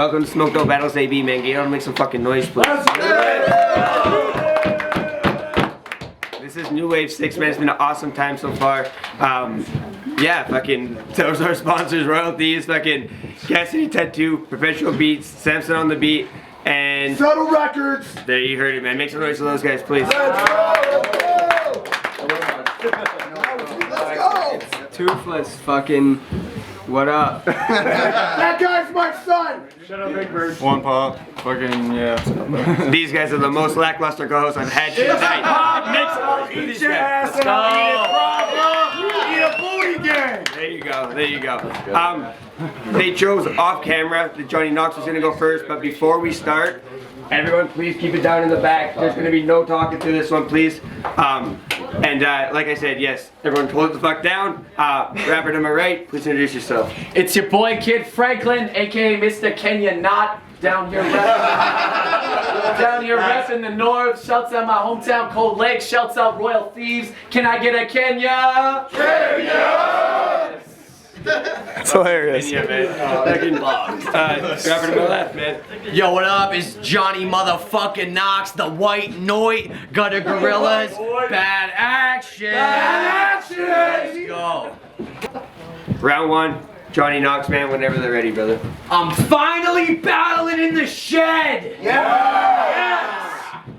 Welcome to Smoke Dope Battles AB, man. Get on and make some fucking noise, please. This is New Wave 6, man. It's been an awesome time so far. Yeah, fucking, those are our sponsors, royalties, fucking Cassidy Tattoo, Perpetual Beats, Samson on the Beat, and Subtle Records. There, you heard it, man. Make some noise for those guys, please. Let's go. Toothless, fucking, what up? That guy's my son. Shut up, Big Bird. One pop, fucking, yeah. These guys are the most lackluster co-hosts I've had tonight. Eat your ass and I'll eat a booty gang. There you go, there you go. They chose off camera that Johnny Knox was gonna go first, but before we start, everyone please keep it down in the back. There's gonna be no talking to this one, please. Like I said, yes, everyone close the fuck down. Rapper to my right, please introduce yourself. It's your boy Kid Franklin, aka Mr. Kenya Knot, down here repping the north. Shouts out my hometown Cold Lake, shouts out Royal Thieves. Can I get a Kenya? Kenya! It's hilarious. Yeah, man. Rapper to my left, man. Yo, what up? It's Johnny motherfucking Knox, the white Noit, gutter gorillas, bad action. Bad action! Let's go. Round one, Johnny Knox, man, whenever they're ready, brother. I'm finally battling in the shed. Yes!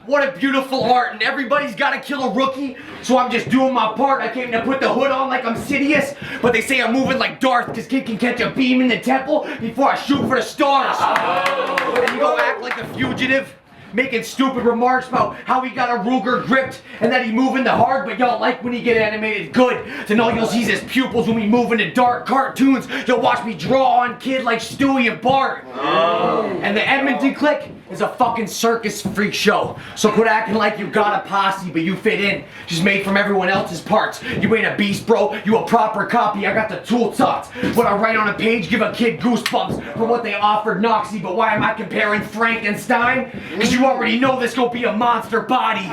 What a beautiful art, and everybody's gotta kill a rookie, so I'm just doing my part. I came to put the hood on like I'm Sidious, but they say I'm moving like Darth, cause Kid can catch a beam in the temple before I shoot for the stars. And you go act like a fugitive, making stupid remarks about how he got a Ruger gripped and that he moving the hard, but y'all like when he get animated good. Then all you'll see is his pupils when we move into dark cartoons. You'll watch me draw on Kid like Stewie and Bart. And the Edmonton clique is a fucking circus freak show. So quit acting like you got a posse, but you fit in. Just made from everyone else's parts. You ain't a beast, bro. You a proper copy. I got the tool tucked. What I write on a page give a kid goosebumps for what they offered Knoxy. But why am I comparing Frankenstein? Cause you already know this gon' be a monster body. And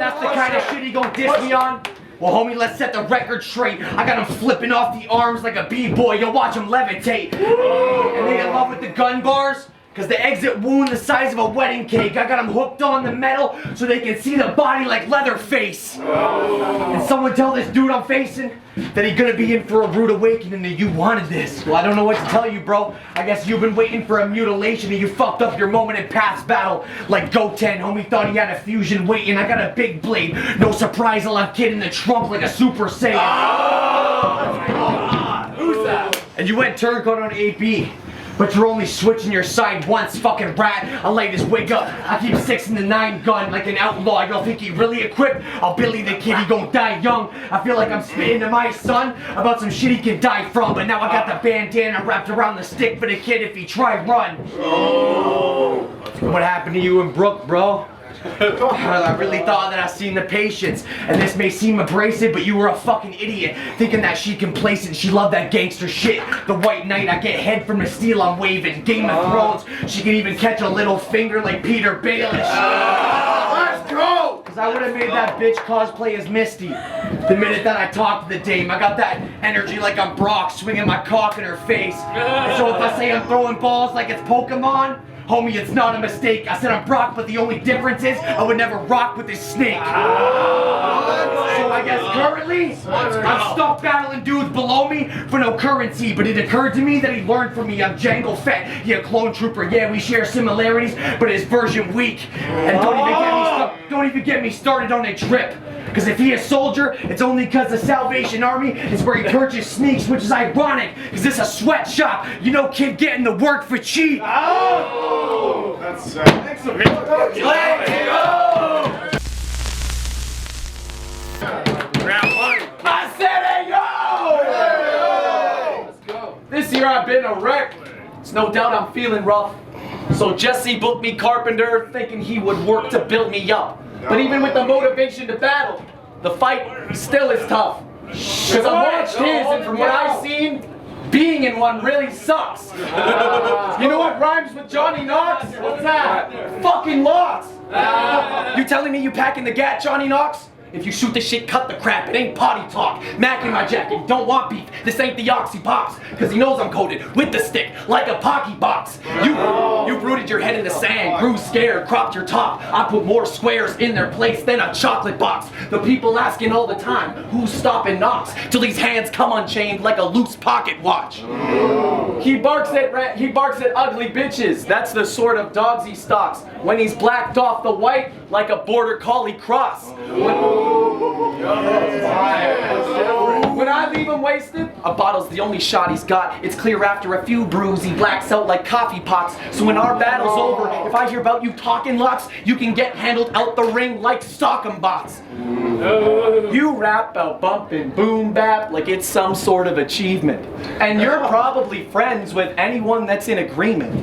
that's the kind of shit he gon' diss me on. Well, homie, let's set the record straight. I got him flipping off the arms like a b-boy. You'll watch him levitate. And they in love with the gun bars, cause the exit wound the size of a wedding cake. I got him hooked on the metal so they can see the body like Leatherface. And someone tell this dude I'm facing that he gonna be in for a rude awakening that you wanted this. Well, I don't know what to tell you, bro. I guess you've been waiting for a mutilation and you fucked up your moment in past battle. Like Goten, homie thought he had a fusion waiting. I got a big blade. No surprise, I'll have Kid in the trunk like a Super Saiyan. Who's that? And you went turncoat on AB. But you're only switching your side once, fucking rat. I light his wig up. I keep 6 in the 9 gun like an outlaw. Y'all think he really equipped? I'll Billy the Kid, he gon' die young. I feel like I'm spitting to my son about some shit he can die from. But now I got the bandana wrapped around the stick for the kid if he try run. Oh. What happened to you and Brooke, bro? I really thought that I seen the patience, and this may seem abrasive, but you were a fucking idiot, thinking that she complacent, she loved that gangster shit. The White Knight, I get head from the steel I'm waving. Game of Thrones, she can even catch a little finger like Peter Baelish. Let's go! Cause I would've made that bitch cosplay as Misty. The minute that I talked to the dame, I got that energy like I'm Brock, swinging my cock in her face. And so if I say I'm throwing balls like it's Pokemon, homie, it's not a mistake. I said I'm Brock, but the only difference is I would never rock with this snake. So I guess currently, I'm stuck battling dudes below me for no currency. But it occurred to me that he learned from me. I'm Jango Fett, yeah, clone trooper. Yeah, we share similarities, but his version weak. And don't even get me started on a drip. Cause if he a soldier, it's only cause the Salvation Army is where he purchased sneaks, which is ironic, cause this a sweatshop. You know, Kid getting to work for cheap. Oh! That's Thanks a Let's go! Round one. I said, hey, yo! Let's go. This year I've been a wreck. It's no doubt I'm feeling rough. So Jesse booked me carpenter, thinking he would work to build me up. But even with the motivation to battle, the fight still is tough. Cause I've watched his, and from what I've seen, being in one really sucks. You know what rhymes with Johnny Knox? What's that? Fucking locks. You telling me you packing the gat, Johnny Knox? If you shoot the shit, cut the crap. It ain't potty talk. Mac in my jacket. Don't want beef. This ain't the Oxy Pops. Cause he knows I'm coated with the stick like a Pocky box. You rooted your head in the sand, grew scared, cropped your top. I put more squares in their place than a chocolate box. The people asking all the time, who's stopping Knox? Till these hands come unchained like a loose pocket watch. He barks at ugly bitches. That's the sort of dogs he stalks. When he's blacked off the white like a border collie cross. When I leave him wasted, a bottle's the only shot he's got. It's clear after a few brews he blacks out like coffee pots. So when our battle's over, if I hear about you talking locks, you can get handled out the ring like stocking bots. You rap about bumping boom bap like it's some sort of achievement. And you're probably friends with anyone that's in agreement.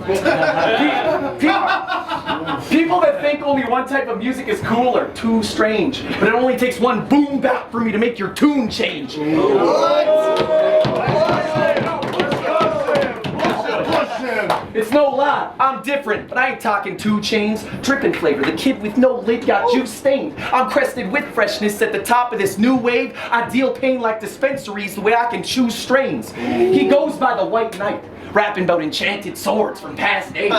People that think only one type of music is cool are too strange. But it only takes one boom bap for me to make your tune change. It's no lie, I'm different, but I ain't talking 2 Chainz. Trippin' flavor, the kid with no lid got juice stained. I'm crested with freshness at the top of this new wave. I deal pain like dispensaries, the way I can choose strains. He goes by the White Knight, rapping about enchanted swords from past days.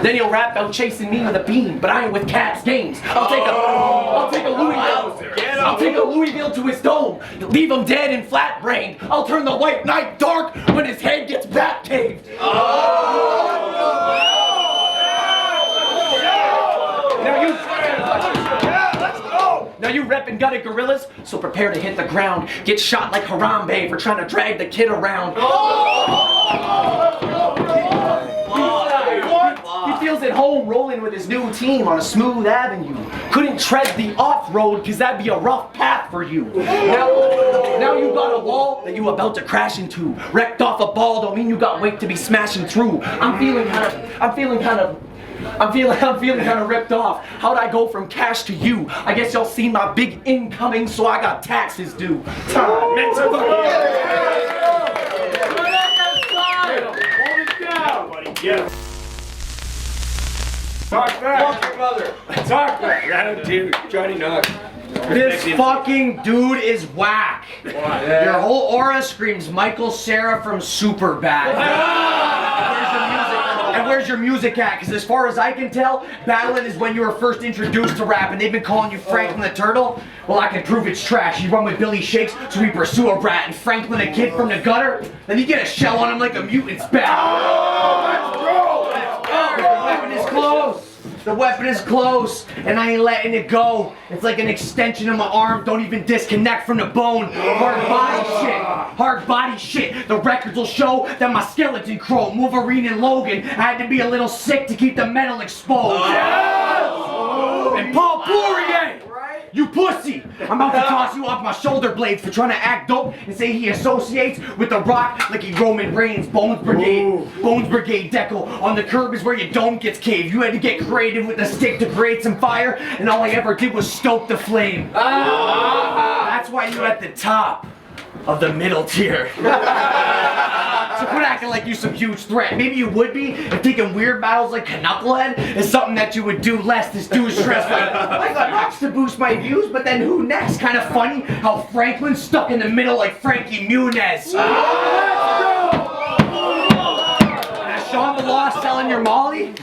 Then he'll rap about chasing me with a beam, but I ain't with cats games. I'll take a Louisville to his dome, leave him dead and flat brained. I'll turn the White Knight dark when his head gets bat caved. Now you reppin' gutted gorillas, so prepare to hit the ground. Get shot like Harambe for trying to drag the kid around. He feels at home rolling with his new team on a smooth avenue. Couldn't tread the off-road cause that'd be a rough path for you. Now you got a wall that you about to crash into. Wrecked off a ball don't mean you got weight to be smashing through. I'm feeling kind of ripped off. How'd I go from cash to you? I guess y'all seen my big incoming, so I got taxes due. Time, man, Talk back. Talk back. Round 2, Johnny Knox. This fucking dude is whack. Your whole aura screams Michael Cera from Superbad. Where's your music at? Because as far as I can tell, battling is when you were first introduced to rap and they've been calling you Franklin the Turtle. Well, I can prove it's trash. You run with Billy Shakes, so we pursue a rat, and Franklin a kid from the gutter, then you get a shell on him like a mutant's bat. The weapon is close. The weapon is close, and I ain't letting it go. It's like an extension of my arm, don't even disconnect from the bone. Hard body shit. The records will show that my skeleton chrome. Wolverine and Logan had to be a little sick to keep the metal exposed. And Paul Poirier, you pussy! I'm about to toss you off my shoulder blades for trying to act dope and say he associates with The Rock like he Roman Reigns. Bones Brigade Deco. On the curb is where your dome gets caved. You had to get creative with a stick to create some fire, and all I ever did was stoke the flame. That's why you're at the top of the middle tier. So quit acting like you some huge threat. Maybe you would be if taking weird battles like Knucklehead is something that you would do less. This dude's stressed like, I got Knox to boost my views, but then who next? Kind of funny how Franklin's stuck in the middle like Frankie Muniz. Sean the Law selling your Molly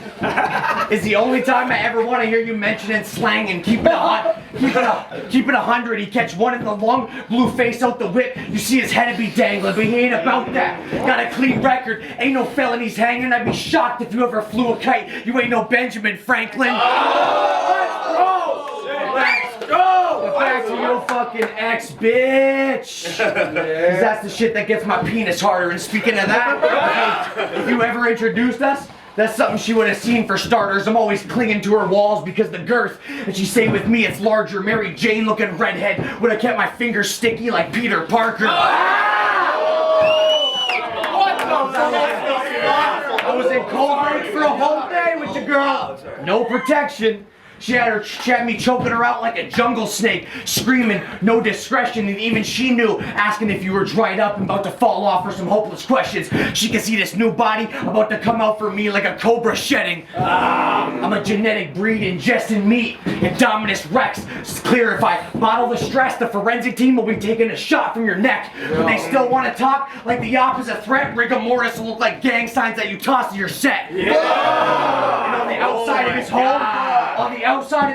is the only time I ever want to hear you mentioning slang and keep it 100. He catch one in the lung, blue face out the whip. You see his head be dangling, but he ain't about that. Got a clean record, ain't no felonies hanging. I'd be shocked if you ever flew a kite. You ain't no Benjamin Franklin. Let's go! Back to your fucking ex, bitch. Cause that's the shit that gets my penis harder. And speaking of that, if you ever introduced us, that's something she would have seen for starters. I'm always clinging to her walls because the girth. And she say with me it's larger. Mary Jane looking redhead would have kept my fingers sticky like Peter Parker. I was in Cold Break for a whole day with the girl. No protection. She had me choking her out like a jungle snake, screaming, no discretion, and even she knew, asking if you were dried up and about to fall off for some hopeless questions. She could see this new body about to come out for me like a cobra shedding. I'm a genetic breed ingesting meat, Indominus Rex. It's clear if I bottle the stress, the forensic team will be taking a shot from your neck. But they still want to talk like the opposite threat. Rigor mortis will look like gang signs that you toss to your set. And on the outside of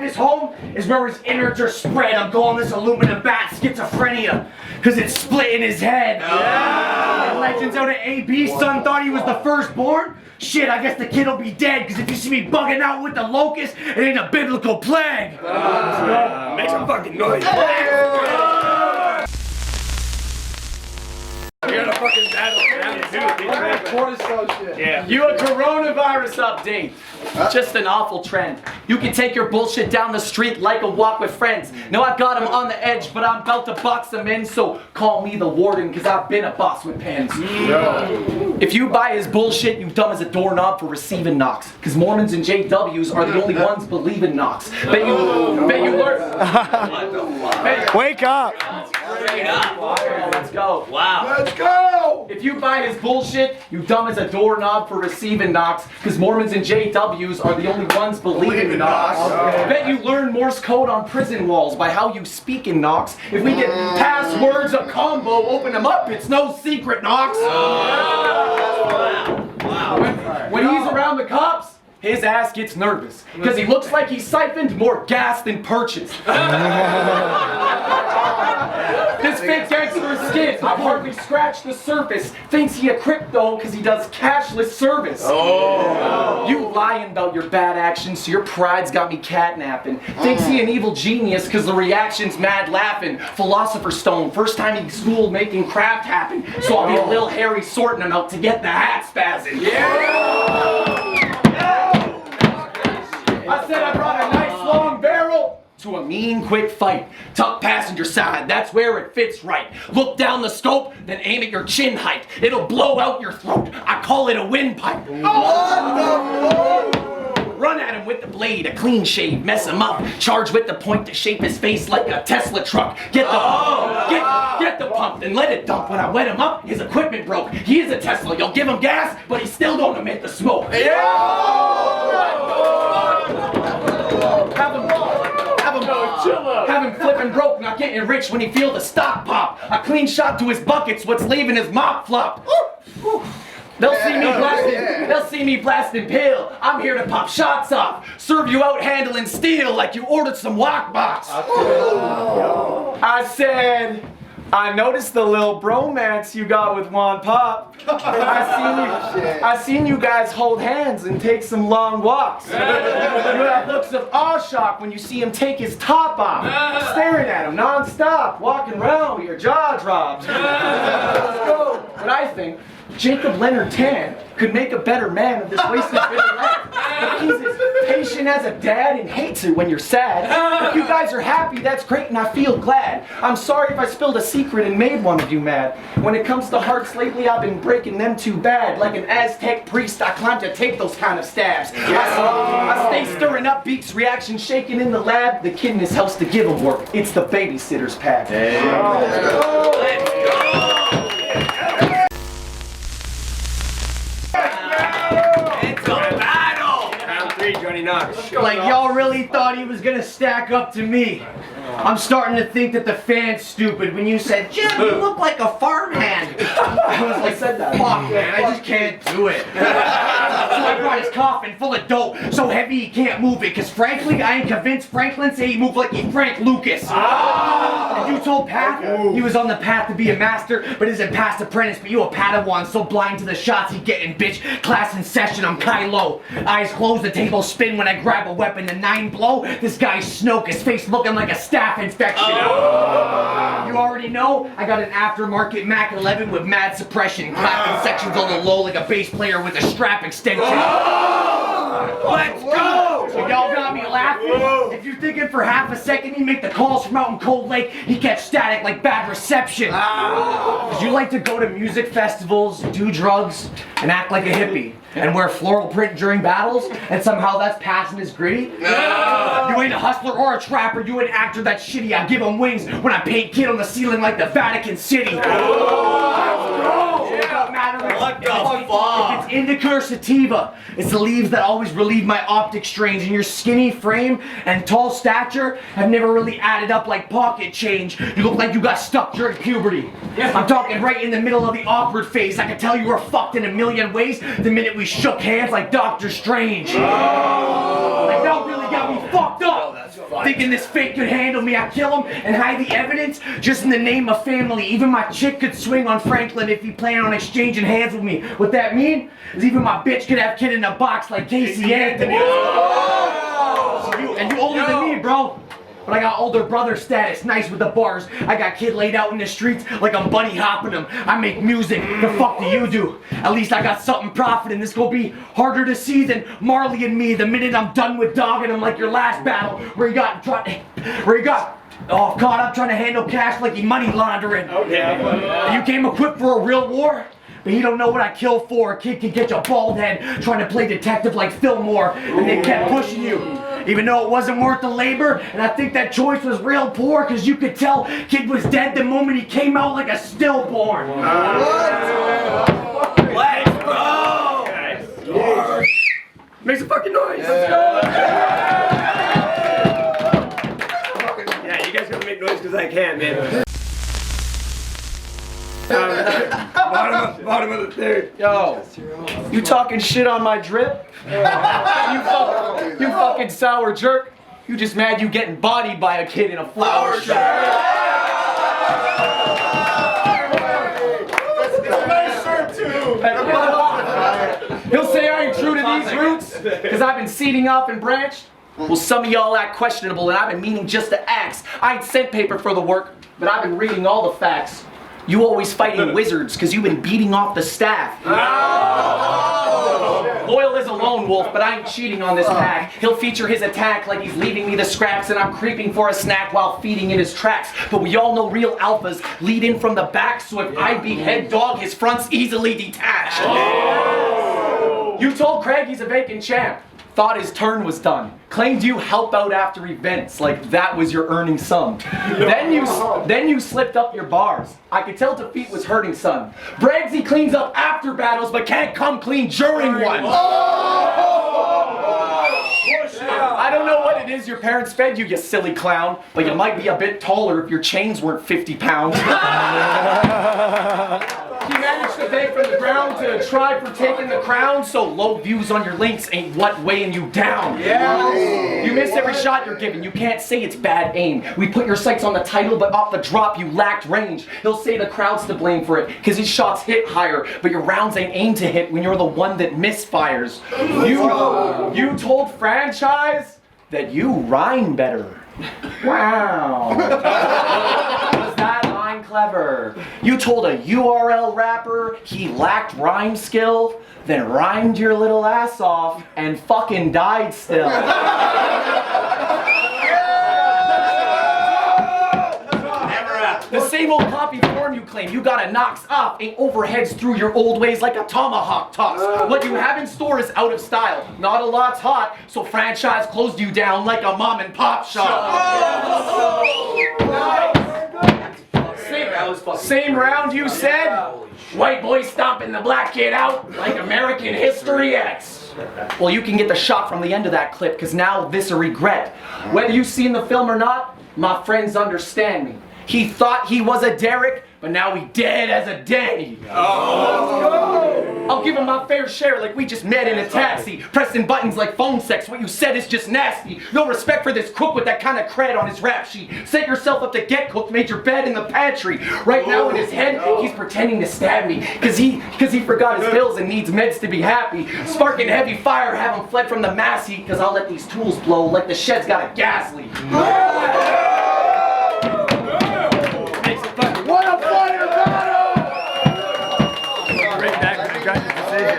his home, is where his innards are spread. I'm calling this aluminum bat schizophrenia, cause it's split in his head. And legends out of AB, son thought he was the firstborn. Shit, I guess the kid will be dead, cause if you see me bugging out with the locust, it ain't a biblical plague. Make some fucking noise. We got a fucking battle. Yeah. You a coronavirus update. Just an awful trend. You can take your bullshit down the street like a walk with friends. Now I've got them on the edge, but I'm about to box them in, so call me the warden, cause I've been a boss with pens. If you buy his bullshit, you dumb as a doorknob for receiving Knox. Cause Mormons and JWs are the only ones believing Knox. Bet you learn. Wake up! Let's go. Wow. Let's go! If you buy his bullshit, you dumb as a doorknob for receiving Knox, because Mormons and JWs are the only ones believing Knox. Bet you learn Morse code on prison walls by how you speak in Knox. If we get passwords a combo, open them up, it's no secret, Knox. When he's around the cops, his ass gets nervous, because he looks like he siphoned more gas than purchased. This fake gangster skin, I've hardly scratched the surface. Thinks he a crypto because he does cashless service. You lying about your bad actions, so your pride's got me catnapping. Thinks he an evil genius because the reaction's mad laughing. Philosopher's Stone, first time in school making craft happen. So I'll be a little Harry sorting them out to get the hat spazzing. I said I brought a nice long barrel to a mean quick fight. Tuck passenger side, that's where it fits right. Look down the scope, then aim at your chin height. It'll blow out your throat. I call it a windpipe. Run at him with the blade, a clean shave, mess him up. Charge with the point to shape his face like a Tesla truck. Get the pump, then let it dump. When I wet him up, his equipment broke. He is a Tesla, you'll give him gas, but he still don't emit the smoke. Have him flipping broke, not getting rich when he feel the stock pop. A clean shot to his buckets, what's leaving his mop flop. They'll see me blasting pill. I'm here to pop shots off. Serve you out handling steel like you ordered some wok box. I said, I noticed the little bromance you got with Juan Pop. I seen you guys hold hands and take some long walks. You have looks of awe shock when you see him take his top off. Staring at him non-stop, walking around with your jaw drops. Let's go. But I think Jacob Leonard Tan could make a better man of this wasted bit of life. But he's as patient as a dad and hates it when you're sad. If you guys are happy, that's great and I feel glad. I'm sorry if I spilled a secret and made one of you mad. When it comes to hearts lately, I've been breaking them too bad. Like an Aztec priest, I climb to take those kind of stabs. I stay stirring up beats, reaction shaking in the lab. The kid in his house to give him work. It's the babysitter's pad. Let's go. Johnny Knox. Like y'all really thought he was gonna stack up to me. I'm starting to think that the fan's stupid when you said, Jim, you look like a farmhand. I was like, fuck man, I just can't do it. So I brought his coffin full of dope, so heavy he can't move it. Cause frankly, I ain't convinced Franklin say he moved like he Frank Lucas. And you told Pat he was on the path to be a master, but isn't past apprentice, but you a Padawan, so blind to the shots he getting, bitch. Class in session, I'm Kylo. Eyes closed, the table spin when I grab a weapon, the 9 blow. This guy's Snoke, his face looking like a staph infection. You already know, I got an aftermarket Mac 11 with mad suppression, clapping sections on the low like a bass player with a strap extension. Let's go! So y'all got me laughing. If you're thinking for half a second he make the calls from out in Cold Lake, he catch static like bad reception. Cause you like to go to music festivals, do drugs, and act like a hippie, and wear floral print during battles, and somehow that's passing as gritty. You ain't a hustler or a trapper, you an actor that's shitty. I give him wings when I paint kid on the ceiling like the Vatican City. What the fuck? If it's indica or sativa, it's the leaves that always relieve my optic strains. And your skinny frame and tall stature have never really added up like pocket change. You look like you got stuck during puberty. I'm talking right in the middle of the awkward phase. I can tell you were fucked in a million ways the minute we shook hands like Doctor Strange. Like that really got me fucked up. Thinking this fake could handle me, I kill him and hide the evidence just in the name of family. Even my chick could swing on Franklin if he planned on exchanging hands with me. What that mean is even my bitch could have kid in a box like Casey Anthony. And you older than me, bro. But I got older brother status, nice with the bars. I got kid laid out in the streets like I'm bunny hopping them. I make music, the fuck do you do? At least I got something profiting. This gonna be harder to see than Marley and me the minute I'm done with dogging him like your last battle where you got oh god, I'm trying to handle cash like he money laundering. Okay. You came equipped for a real war? But you don't know what I kill for. A kid can get your bald head trying to play detective like Fillmore, and they kept pushing you. Even though it wasn't worth the labor, and I think that choice was real poor, cause you could tell kid was dead the moment he came out like a stillborn. Let's go! Make some fucking noise. Let's go. Yeah, you guys gotta make noise because I can, man. Bottom of the third. Yo, you talking shit on my drip? You fucking sour jerk. You just mad you getting bodied by a kid in a flower shirt. He'll say I ain't true to these roots because I've been seeding off and branched. Well, some of y'all act questionable and I've been meaning just to ask. I ain't sent paper for the work, but I've been reading all the facts. You always fighting wizards because you've been beating off the staff. Loyal is a lone wolf, but I ain't cheating on this pack. He'll feature his attack like he's leaving me the scraps and I'm creeping for a snack while feeding in his tracks. But we all know real alphas lead in from the back, so if I be head dog, his front's easily detached. You told Craig he's a vacant champ. Thought his turn was done. Claimed you help out after events like that was your earning sum. Then you slipped up your bars. I could tell defeat was hurting son. Brags he cleans up after battles but can't come clean during one. I don't know what it is your parents fed you, you silly clown, but you might be a bit taller if your chains weren't 50 pounds. He managed to beg from the ground to try for taking the crown, so low views on your links ain't what weighing you down. You miss every shot you're given, you can't say it's bad aim. We put your sights on the title, but off the drop you lacked range. He'll say the crowd's to blame for it, cause his shots hit higher, but your rounds ain't aimed to hit when you're the one that misfires. You told franchise that you rhyme better. Wow. Was that line clever? You told a URL rapper he lacked rhyme skill, then rhymed your little ass off and fucking died still. The same old copy form you claim you got a Knox up ain't overheads through your old ways like a tomahawk toss. What you have in store is out of style. Not a lot's hot, so franchise closed you down like a mom and pop shop. Same round you said, white boy stomping the black kid out like American History X. Well, you can get the shot from the end of that clip, cause now this a regret. Whether you've seen the film or not, my friends understand me. He thought he was a Derek, but now he dead as a Danny. I'll give him my fair share like we just met in a taxi. Pressing buttons like phone sex, what you said is just nasty. No respect for this crook with that kind of cred on his rap sheet. Set yourself up to get cooked, made your bed in the pantry. Right now in his head, he's pretending to stab me. Cause he forgot his bills and needs meds to be happy. Sparking heavy fire, have him fled from the mass heat. Cause I'll let these tools blow like the shed's got a gas leak. What a fire battle! Great back when I got the decision.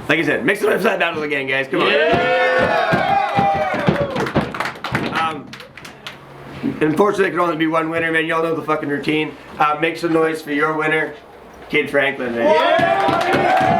Like I said, mix the upside battle again, guys. Come on. Unfortunately, there can only be one winner, man. Y'all know the fucking routine. Make some noise for your winner, Kid Franklin, man.